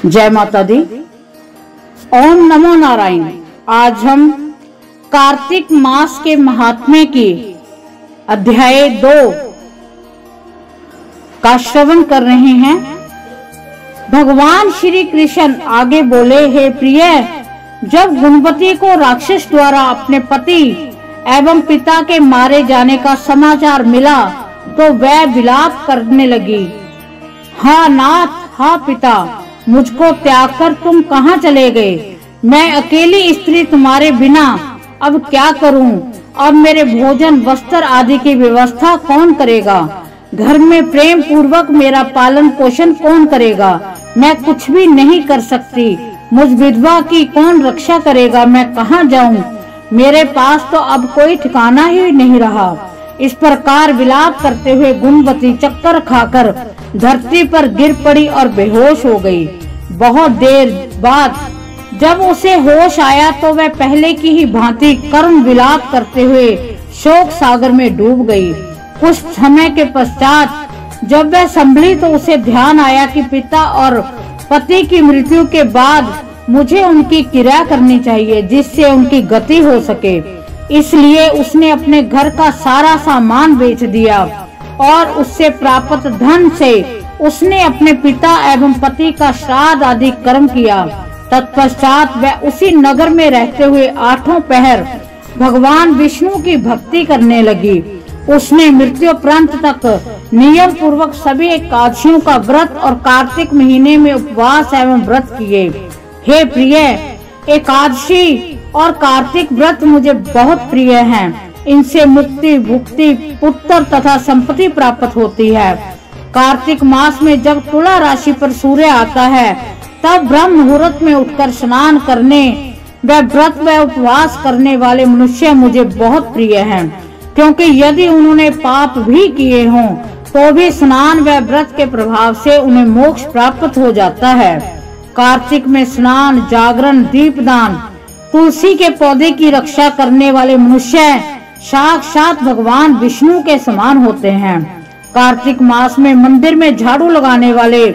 जय माता दी। ओम नमो नारायण। आज हम कार्तिक मास के महात्म्य की अध्याय 2 का श्रवण कर रहे हैं। भगवान श्री कृष्ण आगे बोले, हे प्रिय, जब गुणवती को राक्षस द्वारा अपने पति एवं पिता के मारे जाने का समाचार मिला तो वह विलाप करने लगी। हाँ नाथ, हाँ पिता, मुझको त्याग कर तुम कहाँ चले गए? मैं अकेली स्त्री तुम्हारे बिना अब क्या करूं? अब मेरे भोजन वस्त्र आदि की व्यवस्था कौन करेगा? घर में प्रेम पूर्वक मेरा पालन पोषण कौन करेगा? मैं कुछ भी नहीं कर सकती। मुझ विधवा की कौन रक्षा करेगा? मैं कहाँ जाऊं? मेरे पास तो अब कोई ठिकाना ही नहीं रहा। इस प्रकार विलाप करते हुए गुणवती चक्कर खाकर धरती पर गिर पड़ी और बेहोश हो गई। बहुत देर बाद जब उसे होश आया तो वह पहले की ही भांति करुण विलाप करते हुए शोक सागर में डूब गई। कुछ समय के पश्चात जब वह संभली तो उसे ध्यान आया कि पिता और पति की मृत्यु के बाद मुझे उनकी क्रिया करनी चाहिए जिससे उनकी गति हो सके। इसलिए उसने अपने घर का सारा सामान बेच दिया और उससे प्राप्त धन से उसने अपने पिता एवं पति का श्राद्ध आदि कर्म किया। तत्पश्चात वह उसी नगर में रहते हुए 8 पहर भगवान विष्णु की भक्ति करने लगी। उसने मृत्युपरांत तक नियम पूर्वक सभी एकादशियों का व्रत और कार्तिक महीने में उपवास एवं व्रत किए। हे प्रिय, एकादशी और कार्तिक व्रत मुझे बहुत प्रिय हैं। इनसे मुक्ति, भुक्ति, पुत्र तथा संपत्ति प्राप्त होती है। कार्तिक मास में जब तुला राशि पर सूर्य आता है तब ब्रह्म मुहूर्त में उठकर स्नान करने व व्रत व उपवास करने वाले मनुष्य मुझे बहुत प्रिय हैं, क्योंकि यदि उन्होंने पाप भी किए हों तो भी स्नान व व्रत के प्रभाव से उन्हें मोक्ष प्राप्त हो जाता है। कार्तिक में स्नान, जागरण, दीपदान, तुलसी के पौधे की रक्षा करने वाले मनुष्य साक्षात भगवान विष्णु के समान होते हैं। कार्तिक मास में मंदिर में झाड़ू लगाने वाले,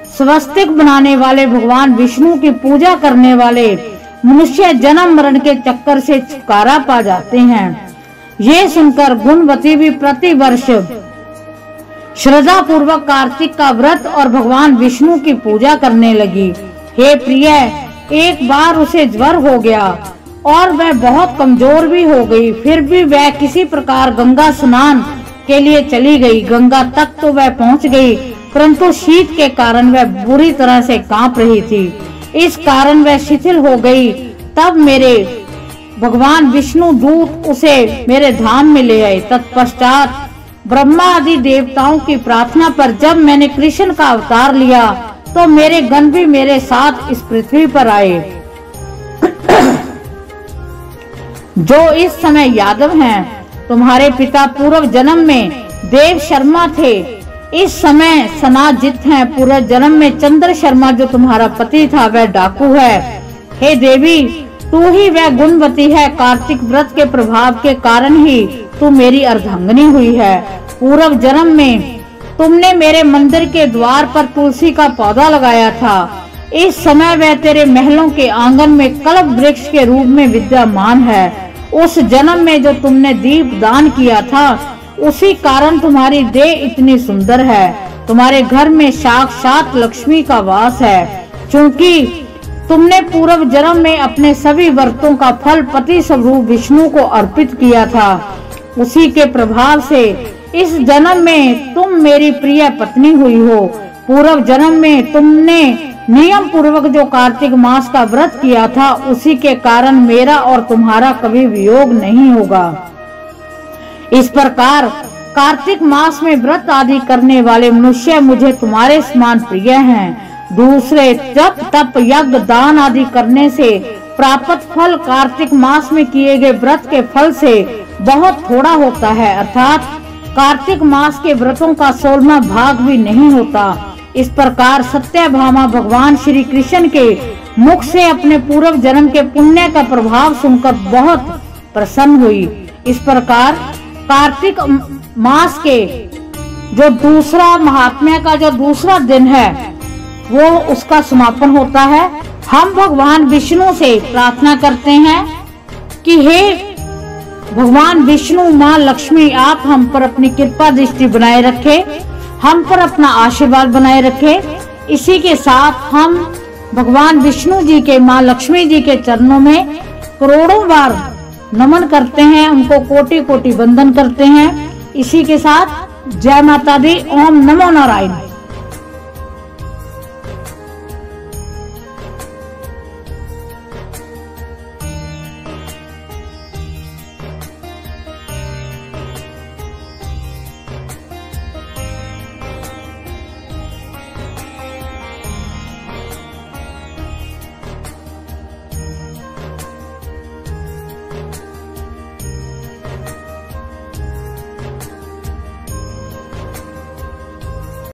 स्वस्तिक बनाने वाले, भगवान विष्णु की पूजा करने वाले मनुष्य जन्म मरण के चक्कर से छुटकारा पा जाते हैं। ये सुनकर गुणवती भी प्रति वर्ष श्रद्धा पूर्वक कार्तिक का व्रत और भगवान विष्णु की पूजा करने लगी। हे प्रिय, एक बार उसे ज्वर हो गया और वह बहुत कमजोर भी हो गई। फिर भी वह किसी प्रकार गंगा स्नान के लिए चली गई। गंगा तक तो वह पहुंच गई, परंतु शीत के कारण वह बुरी तरह से कांप रही थी। इस कारण वह शिथिल हो गई। तब मेरे भगवान विष्णु दूत उसे मेरे धाम में ले आए। तत्पश्चात ब्रह्मा आदि देवताओं की प्रार्थना पर जब मैंने कृष्ण का अवतार लिया तो मेरे गण भी मेरे साथ इस पृथ्वी पर आए। जो इस समय यादव हैं, तुम्हारे पिता पूर्व जन्म में देव शर्मा थे, इस समय सनाजित हैं। पूर्व जन्म में चंद्र शर्मा जो तुम्हारा पति था वह डाकू है। हे देवी, तू ही वह गुणवती है। कार्तिक व्रत के प्रभाव के कारण ही तू मेरी अर्धांगिनी हुई है। पूर्व जन्म में तुमने मेरे मंदिर के द्वार पर तुलसी का पौधा लगाया था। इस समय वह तेरे महलों के आंगन में कल्प वृक्ष के रूप में विद्यमान है। उस जन्म में जो तुमने दीप दान किया था उसी कारण तुम्हारी देह इतनी सुंदर है। तुम्हारे घर में साक्षात लक्ष्मी का वास है। क्योंकि तुमने पूर्व जन्म में अपने सभी व्रतों का फल पति स्वरूप विष्णु को अर्पित किया था, उसी के प्रभाव से इस जन्म में तुम मेरी प्रिय पत्नी हुई हो। पूर्व जन्म में तुमने नियम पूर्वक जो कार्तिक मास का व्रत किया था उसी के कारण मेरा और तुम्हारा कभी वियोग नहीं होगा। इस प्रकार कार्तिक मास में व्रत आदि करने वाले मनुष्य मुझे तुम्हारे समान प्रिय हैं। दूसरे जप, तप, यज्ञ, दान आदि करने से प्राप्त फल कार्तिक मास में किए गए व्रत के फल से बहुत थोड़ा होता है, अर्थात कार्तिक मास के व्रतों का 16वां भाग भी नहीं होता। इस प्रकार सत्यभामा भगवान श्री कृष्ण के मुख से अपने पूर्व जन्म के पुण्य का प्रभाव सुनकर बहुत प्रसन्न हुई। इस प्रकार कार्तिक मास के जो दूसरा महात्म्य का जो दूसरा दिन है वो उसका समापन होता है। हम भगवान विष्णु से प्रार्थना करते हैं कि हे भगवान विष्णु, माँ लक्ष्मी, आप हम पर अपनी कृपा दृष्टि बनाए रखें, हम पर अपना आशीर्वाद बनाए रखें। इसी के साथ हम भगवान विष्णु जी के, माँ लक्ष्मी जी के चरणों में करोड़ों बार नमन करते हैं, उनको कोटि कोटि वंदन करते हैं। इसी के साथ जय माता दी। ओम नमो नारायण।